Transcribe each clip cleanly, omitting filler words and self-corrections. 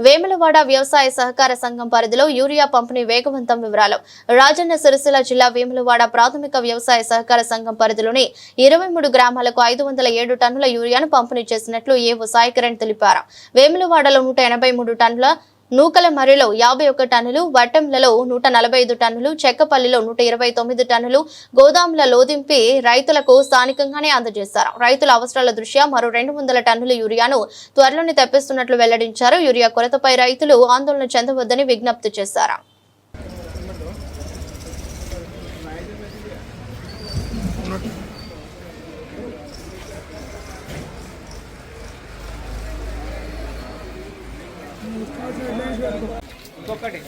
వేములవాడ వ్యవసాయ సహకార సంఘం పరిధిలో యూరియా పంపిణీ వేగవంతం. వివరాలు రాజన్న సిరిసిల్ల జిల్లా వేములవాడ ప్రాథమిక వ్యవసాయ సహకార సంఘం పరిధిలోని 23 గ్రామాలకు 507 టన్నుల యూరియాను పంపిణీ చేసినట్లు ఏవో సాయి కిరణ్ తెలిపారు. వేములవాడలో 183 టన్నుల, నూకలమర్రిలో 51 టన్నులు, వట్టెంలలో 145 టన్నులు, చెక్కపల్లిలో 129 టన్నులు గోదాములలో దింపి రైతులకు స్థానికంగానే అందజేశారు. రైతుల అవసరాల దృష్ట్యా మరో 200 టన్నుల యూరియాను త్వరలోనే తెప్పిస్తున్నట్లు వెల్లడించారు. యూరియా కొరతపై రైతులు ఆందోళన చెందవద్దని విజ్ఞప్తి చేశారు. ఇంకొకటి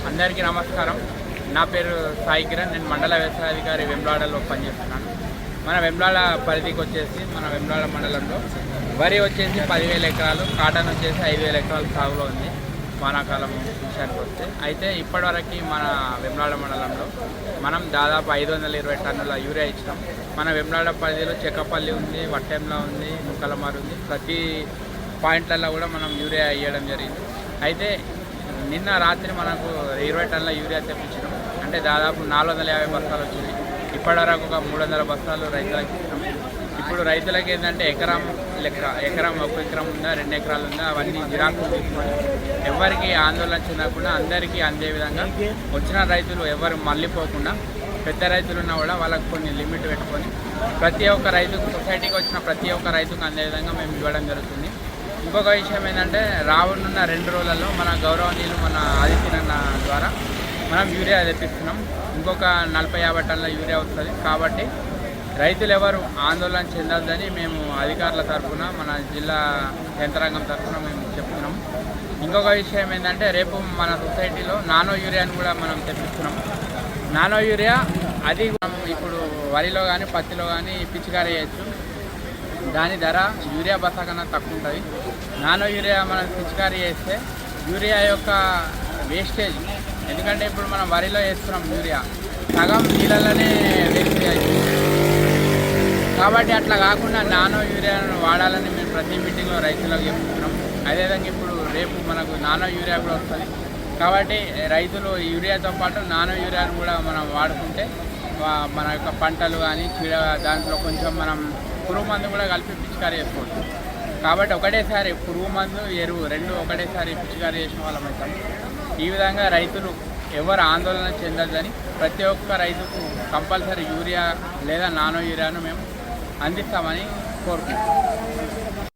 అందరికీ నమస్కారం. నా పేరు సాయి కిరణ్. నేను మండల వ్యవసాయాధికారి వేములవాడలో పనిచేస్తున్నాను. మన వేములవాడ పరిధికి వచ్చేసి మన వేములవాడ మండలంలో వరి వచ్చేసి 10,000 ఎకరాలు, కాటన్ వచ్చేసి 5,000 ఎకరాలు సాగులో ఉంది వానాకాలం విషయానికి వస్తే. అయితే ఇప్పటివరకు మన వేములవాడ మండలంలో మనం దాదాపు 520 టన్నుల యూరియా ఇచ్చినాం. మన వేములవాడ పరిధిలో చెక్కపల్లి ఉంది, వట్టెంలో ఉంది, నూకలమర్రి ఉంది. ప్రతి పాయింట్లలో కూడా మనం యూరియా ఇవ్వడం జరిగింది. అయితే నిన్న రాత్రి మనకు 20 టన్నుల యూరియా తెప్పించినాం. అంటే దాదాపు 450 బస్తాలు వచ్చింది. ఇప్పటివరకు ఒక 300 బస్తాలు రైతులకు ఇచ్చినాం. ఇప్పుడు రైతులకి ఏంటంటే ఎకరం లెక్క, ఎకరం 1 ఎకరం ఉందా, 2 ఎకరాలు ఉందా, అవన్నీ జిరాకులు తీసుకొని ఎవరికి ఆందోళన చెందకుండా అందరికీ అందే విధంగా వచ్చిన రైతులు ఎవరు మళ్ళీపోకుండా, పెద్ద రైతులు ఉన్నా కూడా వాళ్ళకు కొన్ని లిమిట్ పెట్టుకొని ప్రతి ఒక్క రైతుకు, సొసైటీకి వచ్చిన ప్రతి ఒక్క రైతుకు అందే విధంగా మేము ఇవ్వడం జరుగుతుంది. ఇంకొక విషయం ఏంటంటే రానున్న 2 రోజులలో మన గౌరవనీయులు మన ఆదిత్యనన్న ద్వారా మనం యూరియా తెప్పిస్తున్నాం. ఇంకొక 40-50 టన్నుల యూరియా వస్తుంది. కాబట్టి రైతులు ఎవరు ఆందోళన చెందొద్దని మేము అధికారుల తరఫున, మన జిల్లా యంత్రాంగం తరఫున మేము చెప్తున్నాం. ఇంకొక విషయం ఏంటంటే రేపు మన సొసైటీలో నానో యూరియాను కూడా మనం తెప్పిస్తున్నాం. నానో యూరియా అది ఇప్పుడు వరిలో కానీ పత్తిలో కానీ పిచికారీ చేయొచ్చు. దాని ధర యూరియా బస్తా కన్నా తక్కువ ఉంటుంది. నానో యూరియా మనం పిచికారీ చేస్తే యూరియా యొక్క వేస్టేజ్, ఎందుకంటే ఇప్పుడు మనం వరిలో వేస్తున్నాం యూరియా సగం నీళ్ళలోనే వేస్ట్ అవుతుంది. కాబట్టి అట్లా కాకుండా నానో యూరియాను వాడాలని మేము ప్రతి మీటింగ్లో రైతులకు చెప్తున్నాం. అదేవిధంగా ఇప్పుడు రేపు మనకు నానో యూరియా కూడా వస్తుంది. కాబట్టి రైతులు యూరియాతో పాటు నానో యూరియాను కూడా మనం వాడుకుంటే మన యొక్క పంటలు కానీ చీడ దాంట్లో కొంచెం మనం పురుగు మందు కూడా కలిపి పిచికారీ చేసుకోవచ్చు. కాబట్టి ఒకటేసారి పురుగు మందు, ఎరువు 2 ఒకటేసారి పిచికారీ చేసిన వాళ్ళం అవుతాం. ఈ విధంగా రైతులు ఎవరు ఆందోళన చెందొద్దని, ప్రతి ఒక్క రైతుకు కంపల్సరీ యూరియా లేదా నానో యూరియాను మేము అందిస్తామని కోరుకుంటున్నాం.